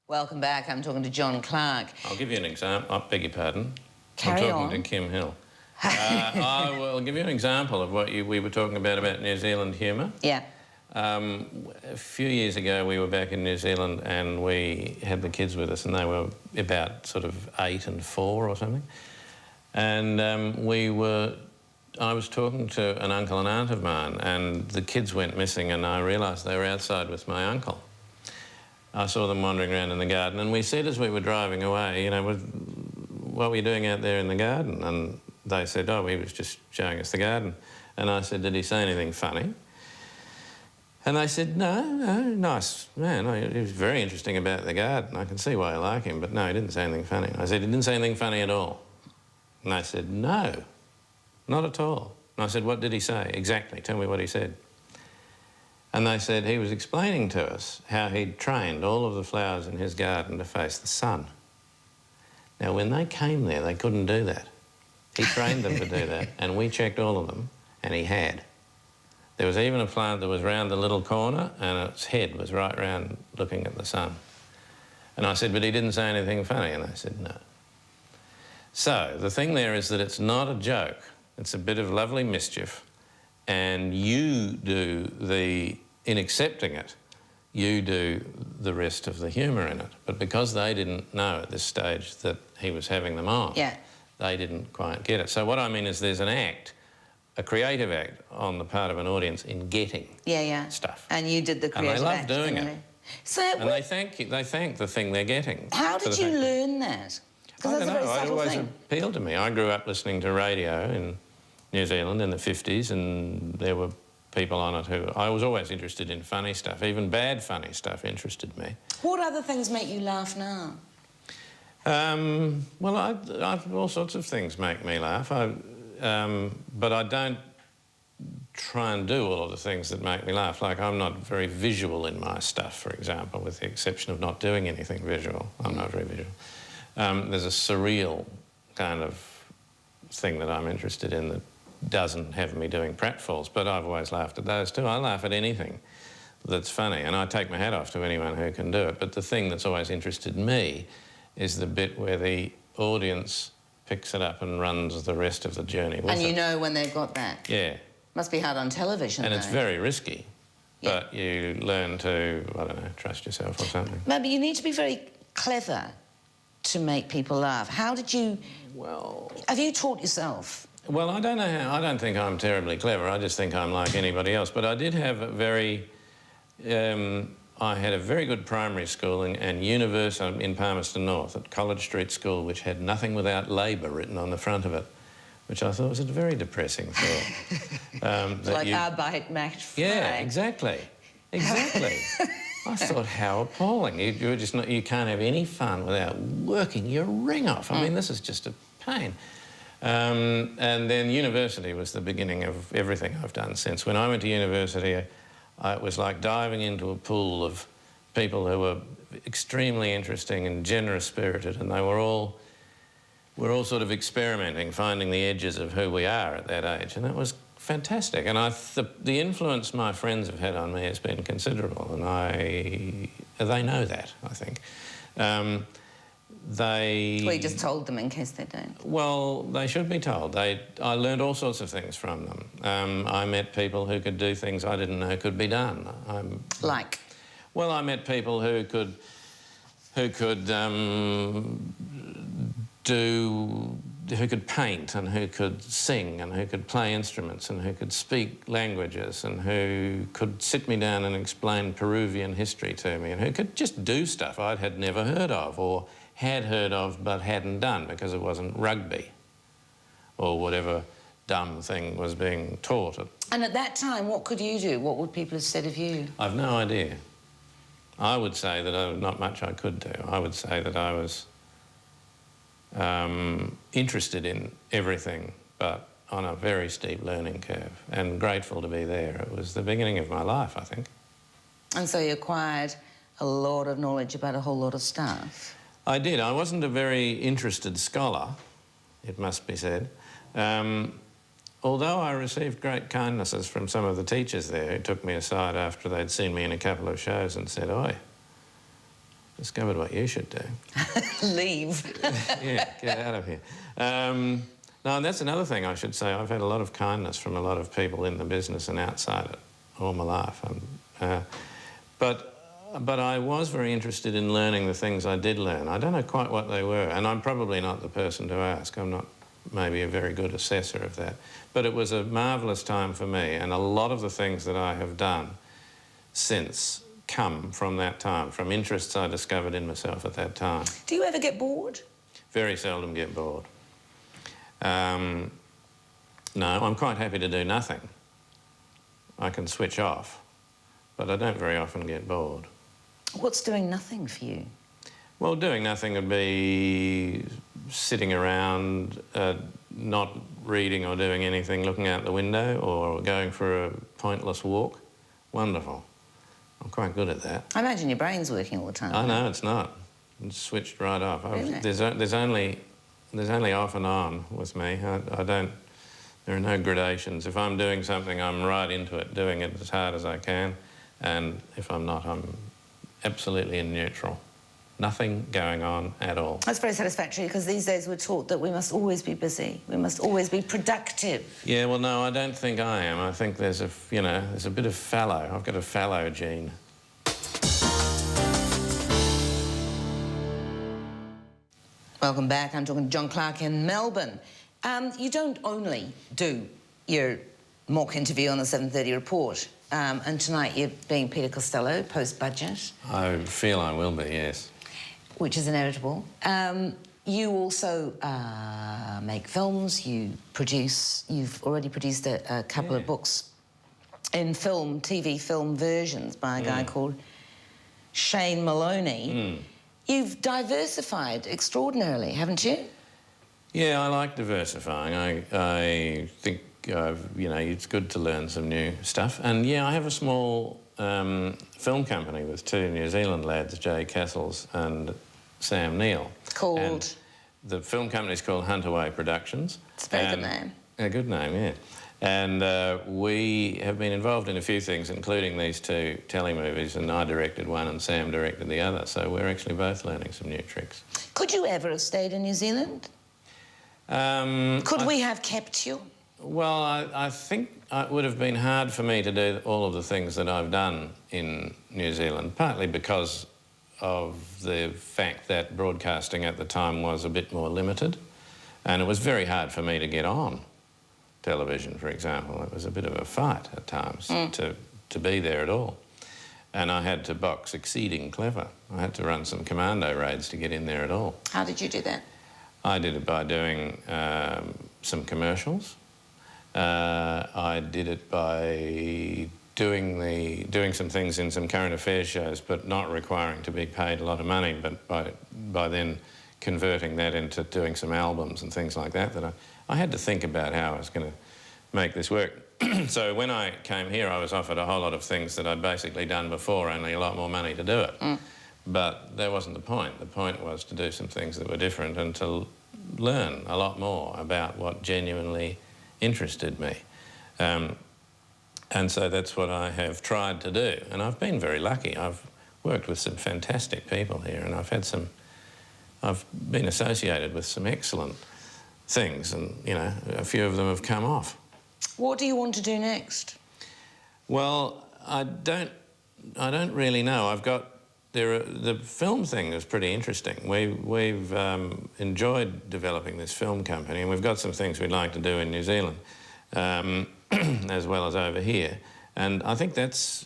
Welcome back. I'm talking to John Clarke. I'll give you an example. I beg your pardon. Carry I'm on. talking to Kim Hill. I will give you an example of what we were talking about New Zealand humour. Yeah. A few years ago we were back in New Zealand and we had the kids with us, and they were about sort of 8 and 4 or something. And I was talking to an uncle and aunt of mine, and the kids went missing, and I realised they were outside with my uncle. I saw them wandering around in the garden, and we said as we were driving away, you know, what were you doing out there in the garden? And they said, oh, he was just showing us the garden. And I said, did he say anything funny? And they said, no, nice man. He was very interesting about the garden. I can see why you like him, but no, he didn't say anything funny. I said, he didn't say anything funny at all. And they said, no, not at all. And I said, what did he say? Exactly, tell me what he said. And they said he was explaining to us how he'd trained all of the flowers in his garden to face the sun. Now, when they came there, they couldn't do that. He trained them to do that, and we checked all of them, and he had. There was even a plant that was round the little corner, and its head was right round looking at the sun. And I said, but he didn't say anything funny, and they said, no. So the thing there is that it's not a joke. It's a bit of lovely mischief, and you do in accepting it, you do the rest of the humour in it. But because they didn't know at this stage that he was having them on, they didn't quite get it. So what I mean is there's an act, a creative act on the part of an audience in getting stuff. And you did the creative act. And they love doing it. So and they thank the thing they're getting. How did you learn that? Because that's a very subtle it always thing. appealed to me. I grew up listening to radio in New Zealand in the 50s, and there were people on it who... I was always interested in funny stuff. Even bad funny stuff interested me. What other things make you laugh now? Well, all sorts of things make me laugh. But I don't try and do all of the things that make me laugh. Like, I'm not very visual in my stuff, for example, with the exception of not doing anything visual. I'm not very visual. There's a surreal kind of thing that I'm interested in that doesn't have me doing pratfalls, but I've always laughed at those too. I laugh at anything that's funny, and I take my hat off to anyone who can do it. But the thing that's always interested me is the bit where the audience picks it up and runs the rest of the journey with And you it. know when they've got that? Yeah. Must be hard on television, And though. it's very risky, but you learn to, I don't know, trust yourself or something. Maybe you need to be very clever to make people laugh. How did you... Well... Have you taught yourself? Well, I don't know how... I don't think I'm terribly clever. I just think I'm like anybody else. But I did have a very... I had a very good primary school and university in Palmerston North at College Street School, which had nothing without Labor written on the front of it, which I thought was a very depressing thought. Like Arbeit macht frei. Yeah, exactly. Exactly. I thought, how appalling. You're just not, you can't have any fun without working your ring off. I mean, this is just a pain. And then university was the beginning of everything I've done since. When I went to university, it was like diving into a pool of people who were extremely interesting and generous-spirited, and we're all sort of experimenting, finding the edges of who we are at that age, and that was fantastic. And the influence my friends have had on me has been considerable, and they know that, I think. Well, you just told them in case they don't. Well, they should be told. I learned all sorts of things from them. I met people who could do things I didn't know could be done. Like? Well, I met people who could paint and who could sing and who could play instruments and who could speak languages and who could sit me down and explain Peruvian history to me and who could just do stuff I had never heard of or had heard of but hadn't done because it wasn't rugby or whatever dumb thing was being taught. And at that time, what could you do? What would people have said of you? I've no idea. I would say that not much I could do. I would say that I was interested in everything, but on a very steep learning curve, and grateful to be there. It was the beginning of my life, I think. And so you acquired a lot of knowledge about a whole lot of stuff. I did. I wasn't a very interested scholar, it must be said. Although I received great kindnesses from some of the teachers there who took me aside after they'd seen me in a couple of shows and said, "Oi, discovered what you should do." Leave. Yeah, get out of here. No, and that's another thing I should say. I've had a lot of kindness from a lot of people in the business and outside it all my life. But I was very interested in learning the things I did learn. I don't know quite what they were, and I'm probably not the person to ask. I'm not maybe a very good assessor of that. But it was a marvellous time for me, and a lot of the things that I have done since come from that time, from interests I discovered in myself at that time. Do you ever get bored? Very seldom get bored. No, I'm quite happy to do nothing. I can switch off, but I don't very often get bored. What's doing nothing for you? Well, doing nothing would be sitting around, not reading or doing anything, looking out the window or going for a pointless walk. Wonderful. I'm quite good at that. I imagine your brain's working all the time. Oh, no, it's not. It's switched right off. Really? There's only off and on with me. There are no gradations. If I'm doing something, I'm right into it, doing it as hard as I can. And if I'm not, I'm absolutely in neutral. Nothing going on at all. That's very satisfactory, because these days we're taught that we must always be busy. We must always be productive. Yeah, well, no, I don't think I am. I think there's a bit of fallow. I've got a fallow gene. Welcome back. I'm talking to John Clarke in Melbourne. You don't only do your mock interview on the 7:30 report, and tonight you're being Peter Costello, post-budget. I feel I will be, yes. Which is inevitable. You also make films, you produce, you've already produced a couple of books in film, TV film versions by a guy called Shane Maloney. You've diversified extraordinarily, haven't you? Yeah, I like diversifying. I think, it's good to learn some new stuff. And, yeah, I have a small film company with two New Zealand lads, Jay Castles and Sam Neill. Called? And the film company's called Huntaway Productions. It's a very good name. A good name, yeah. And we have been involved in a few things, including these two telemovies, and I directed one and Sam directed the other, so we're actually both learning some new tricks. Could you ever have stayed in New Zealand? Could we have kept you? Well, I think it would have been hard for me to do all of the things that I've done in New Zealand, partly because of the fact that broadcasting at the time was a bit more limited, and it was very hard for me to get on television, for example. It was a bit of a fight at times to be there at all. And I had to box exceeding clever. I had to run some commando raids to get in there at all. How did you do that? I did it by doing some commercials. I did it by doing some things in some current affairs shows, but not requiring to be paid a lot of money, but by then converting that into doing some albums and things like that, I had to think about how I was going to make this work. So when I came here, I was offered a whole lot of things that I'd basically done before, only a lot more money to do it. But that wasn't the point. The point was to do some things that were different and to learn a lot more about what genuinely interested me. And so that's what I have tried to do. And I've been very lucky. I've worked with some fantastic people here, and I've been associated with some excellent things, and, you know, a few of them have come off. What do you want to do next? Well, I don't really know. The film thing is pretty interesting. We've enjoyed developing this film company, and we've got some things we'd like to do in New Zealand, as well as over here. And I think that's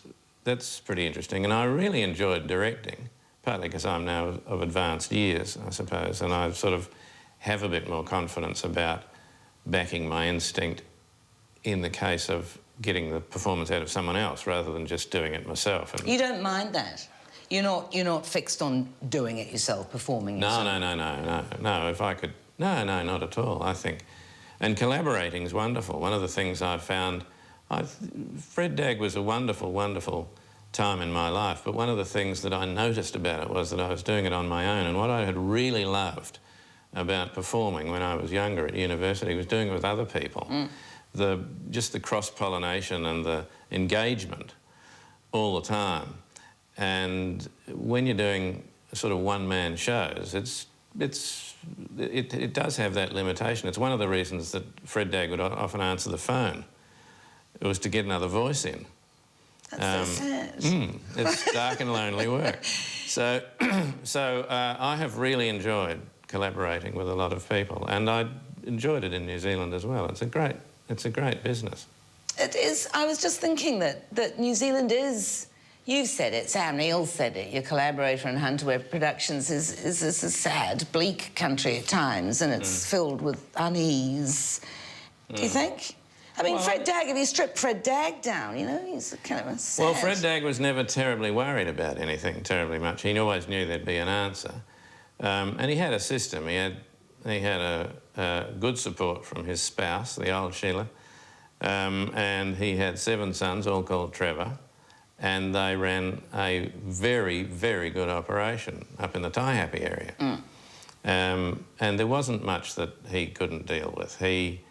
pretty interesting. And I really enjoyed directing, partly because I'm now of advanced years, I suppose, and I sort of have a bit more confidence about backing my instinct in the case of getting the performance out of someone else rather than just doing it myself. And you don't mind that? You're not fixed on doing it yourself, performing yourself? No, if I could... No, not at all, I think. And collaborating is wonderful. One of the things I've found... Fred Dagg was a wonderful, wonderful time in my life, but one of the things that I noticed about it was that I was doing it on my own, and what I had really loved about performing when I was younger at university was doing it with other people. Just the cross-pollination and the engagement all the time. And when you're doing sort of one-man shows, it does have that limitation. It's one of the reasons that Fred Dagg would often answer the phone. It was to get another voice in. That's so sad. It's dark and lonely work. So I have really enjoyed collaborating with a lot of people, and I enjoyed it in New Zealand as well. It's a great business. It is. I was just thinking that New Zealand is... You've said it, Sam Neill's said it, your collaborator in Hunter Webb Productions is a sad, bleak country at times, and it's filled with unease. Do you think? I mean, Fred Dagg, if you strip Fred Dagg down, you know, he's kind of a sad... Well, Fred Dagg was never terribly worried about anything terribly much. He always knew there'd be an answer. And he had a system. He had a good support from his spouse, the old Sheila, and he had 7 sons, all called Trevor, and they ran a very, very good operation up in the Taihape area. And there wasn't much that he couldn't deal with. He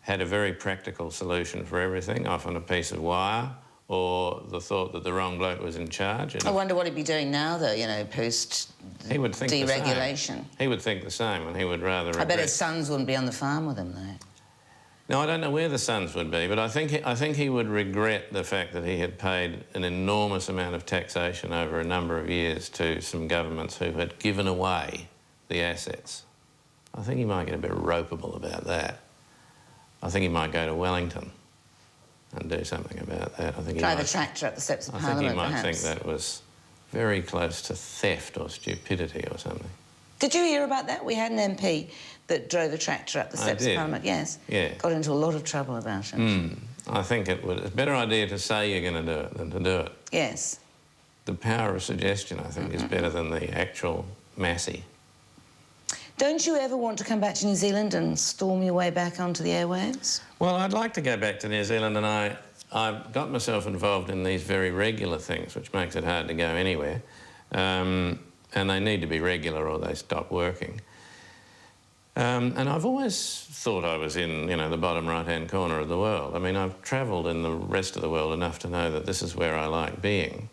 had a very practical solution for everything, often a piece of wire or the thought that the wrong bloke was in charge. I wonder what he'd be doing now, though, you know, post-deregulation. He would think the same, and he would rather regret... I bet his sons wouldn't be on the farm with him, though. No, I don't know where the sons would be, but I think he would regret the fact that he had paid an enormous amount of taxation over a number of years to some governments who had given away the assets. I think he might get a bit ropeable about that. I think he might go to Wellington and do something about that. I think drive a tractor up the steps of Parliament, perhaps. I think he might perhaps. think that was very close to theft or stupidity or something. Did you hear about that? We had an MP that drove a tractor up the steps of Parliament, yes. Yeah. Got into a lot of trouble about it. I think it's a better idea to say you're going to do it than to do it. Yes. The power of suggestion, I think, is better than the actual massy. Don't you ever want to come back to New Zealand and storm your way back onto the airwaves? Well, I'd like to go back to New Zealand, and I've got myself involved in these very regular things, which makes it hard to go anywhere. And they need to be regular or they stop working. And I've always thought I was in, you know, the bottom right-hand corner of the world. I mean, I've travelled in the rest of the world enough to know that this is where I like being.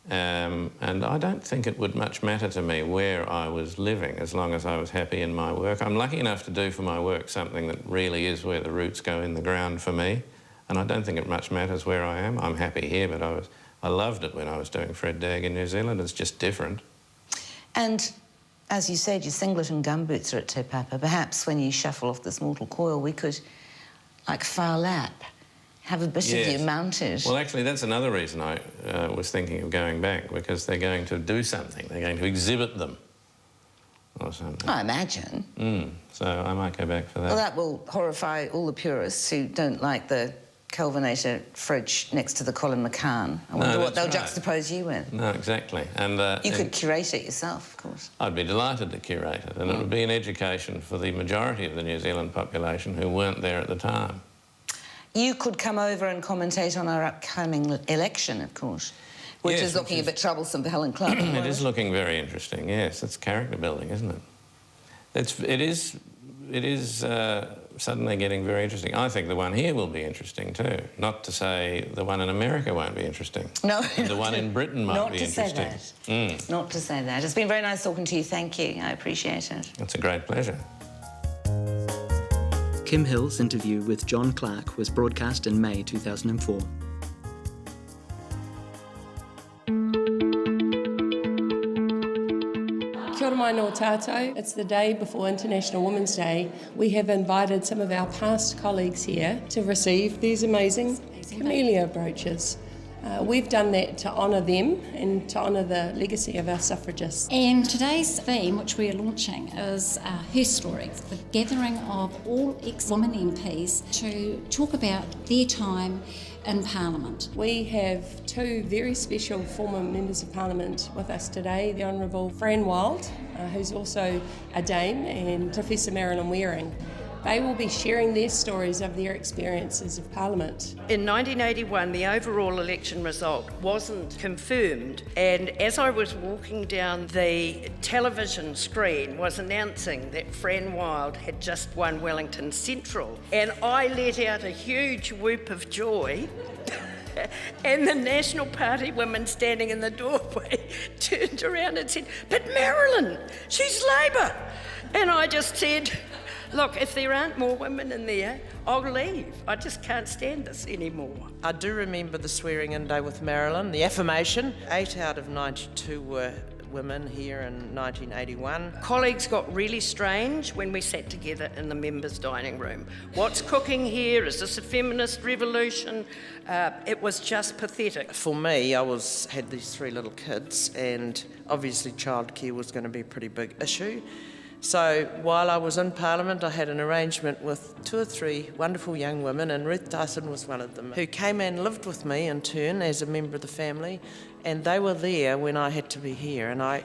And I don't think it would much matter to me where I was living as long as I was happy in my work. I'm lucky enough to do for my work something that really is where the roots go in the ground for me, and I don't think it much matters where I am. I'm happy here, but I loved it when I was doing Fred Dagg in New Zealand. It's just different. And as you said, your singlet and gumboots are at Te Papa. Perhaps when you shuffle off this mortal coil, we could, like far lap, have a bit of you mounted. Well, actually, that's another reason I was thinking of going back, because they're going to do something. They're going to exhibit them or something. I imagine. So I might go back for that. Well, that will horrify all the purists who don't like the Kelvinator fridge next to the Colin McCann. I wonder what they'll juxtapose you with. No, exactly. And you could curate it yourself, of course. I'd be delighted to curate it, and it would be an education for the majority of the New Zealand population who weren't there at the time. You could come over and commentate on our upcoming election, of course, which is looking a bit troublesome for Helen Clarke. It is looking very interesting, yes. It's character building, isn't it? It is suddenly getting very interesting. I think the one here will be interesting too. Not to say the one in America won't be interesting. No. The one in Britain might be interesting. Not to say that. Not to say that. It's been very nice talking to you. Thank you. I appreciate it. It's a great pleasure. Kim Hill's interview with John Clarke was broadcast in May 2004. Kia ora mai no tātou. It's the day before International Women's Day. We have invited some of our past colleagues here to receive these amazing camellia brooches. We've done that to honour them and to honour the legacy of our suffragists. And today's theme, which we are launching, is her story, the gathering of all ex-women MPs to talk about their time in Parliament. We have two very special former members of Parliament with us today, the Honourable Fran Wild, who's also a Dame, and Professor Marilyn Waring. They will be sharing their stories of their experiences of Parliament. In 1981, the overall election result wasn't confirmed, and as I was walking down, the television screen was announcing that Fran Wild had just won Wellington Central, and I let out a huge whoop of joy. And the National Party women standing in the doorway turned around and said, "But Marilyn, she's Labour." And I just said, "Look, if there aren't more women in there, I'll leave. I just can't stand this anymore." I do remember the swearing-in day with Marilyn, the affirmation. 8 out of 92 were women here in 1981. Colleagues got really strange when we sat together in the members' dining room. What's cooking here? Is this a feminist revolution? It was just pathetic. For me, I had these 3 little kids, and obviously childcare was going to be a pretty big issue. So while I was in Parliament, I had an arrangement with 2 or 3 wonderful young women, and Ruth Dyson was one of them, who came and lived with me in turn as a member of the family, and they were there when I had to be here, and I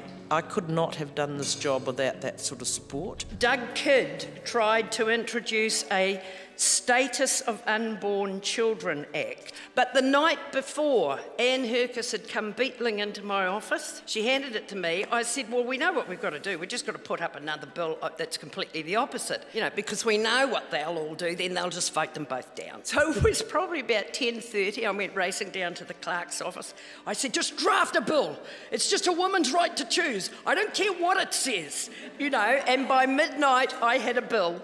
could not have done this job without that sort of support. Doug Kidd tried to introduce a Status of Unborn Children Act. But the night before, Anne Herkes had come beetling into my office. She handed it to me. I said, "Well, we know what we've got to do. We've just got to put up another bill that's completely the opposite, because we know what they'll all do, then they'll just vote them both down." So it was probably about 10:30. I went racing down to the Clarke's office. I said, "Just draft a bill. It's just a woman's right to choose. I don't care what it says, And by midnight, I had a bill.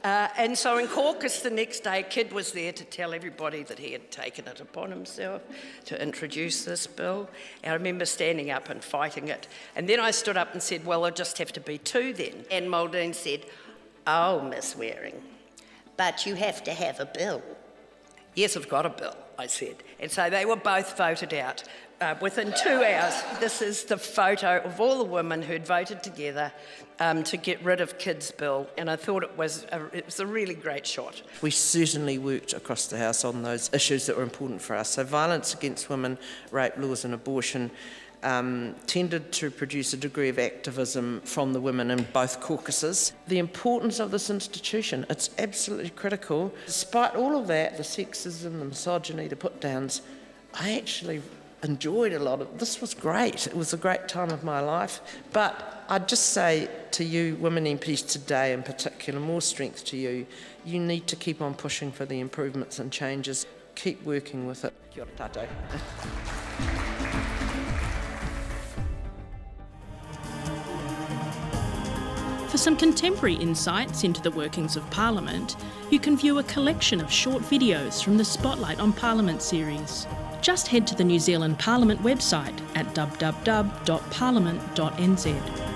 And so in caucus the next day, Kidd was there to tell everybody that he had taken it upon himself to introduce this bill. And I remember standing up and fighting it. And then I stood up and said, "Well, there'll just have to be 2 then." And Muldoon said, "Oh, Miss Waring, but you have to have a bill." "Yes, I've got a bill," I said. And so they were both voted out. Within 2 hours, this is the photo of all the women who'd voted together to get rid of Kidd's bill, and I thought it was a really great shot. We certainly worked across the House on those issues that were important for us. So violence against women, rape laws and abortion tended to produce a degree of activism from the women in both caucuses. The importance of this institution, it's absolutely critical. Despite all of that, the sexism, the misogyny, the put-downs, I actually enjoyed a lot of this. Was great. It was a great time of my life. But I'd just say to you women MPs today in particular, more strength to you. You need to keep on pushing for the improvements and changes. Keep working with it. Kia ora tātou. For some contemporary insights into the workings of Parliament, you can view a collection of short videos from the Spotlight on Parliament series. Just head to the New Zealand Parliament website at www.parliament.nz.